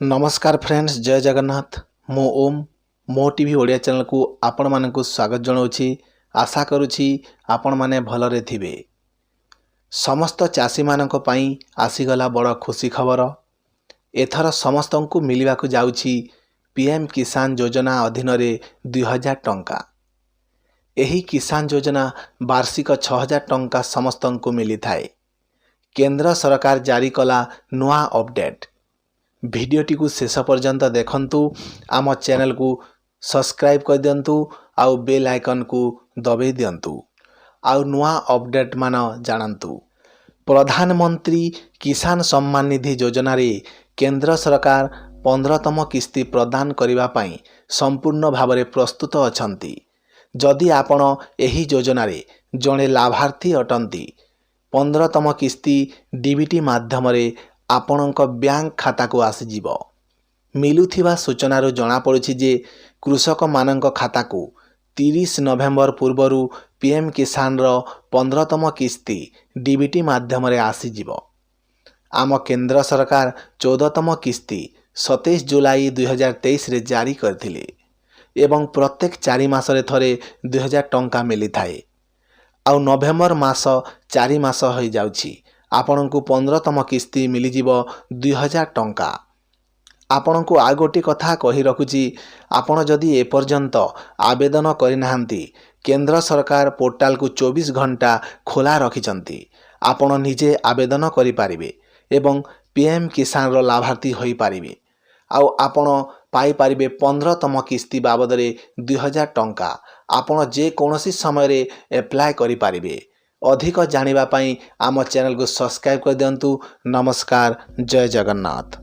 नमस्कार फ्रेंड्स, जय जगन्नाथ। मो ओम मो टीवी ओडिया चैनल को आपण मानक स्वागत जनाऊँगी। आशा करुछि आपण माने भलरे थिबे। समस्त चाषी मानक पई आसीगला बड़ खुशी खबर। एथर समस्त को मिलवा को जाउछि पीएम किसान योजना अधीन रे 2000 टंका। एही किसान योजना वार्षिक 6000 टंका समस्त को मिली थाए। केंद्र सरकार जारी कला नुआ अपडेट। भिडियोटी को शेष पर्यंत देखंतु। आम चैनल को सब्सक्राइब कर दियंतु आउ बेल आइकन को दबे दियंतु आउ नुआ अपडेट मान जानंतु। प्रधानमंत्री किसान सम्मान निधि योजना रे केंद्र सरकार 15तम किस्ती प्रदान करिबा पई संपूर्ण भाव में प्रस्तुत अछंती। जदि आपण एही योजना रे जणे लाभार्थी अटंती 15तम किस्ती डीबीटी माध्यम रे आपणक बैंक खाता को आसीजिब। मिलुथिबा सूचनारू जना पड़ुछि जे कृषक मानक खाता को 30 नवेम्बर पूर्वरु पीएम किसान रो 15तम किस्ती डीबीटी माध्यम रे आसीजिब। आम केंद्र सरकार 14तम किस्ती 27 जुलाई 2023 रे जारी करथिले एवं प्रत्येक 4 मासरे थरे 2000 टंका मिली थाए। आउ नवेम्बर मास 4 मास हो जाउछि आपण को 15तम किस्ती मिलीजिब 2000 टंका। आपण को आ गोटे कथा कही रखुची, आपण जदि एपर्यंत आवेदन करिनाहांती केंद्र सरकार पोर्टाल को 24 घंटा खोला रखिचंती। आपण निजे आवेदन करि पारिबे एवं पीएम किसान रो लाभार्थी होई पारिबे। आउ आपण पाई पारिबे 15तम किस्ती बाबद रे 2000 टंका। आपण जे कोनोसी समय रे अप्लाई करि पारिबे। अधिक जानिबा पई आम चैनल को सब्सक्राइब कर दियंतु। नमस्कार, जय जगन्नाथ।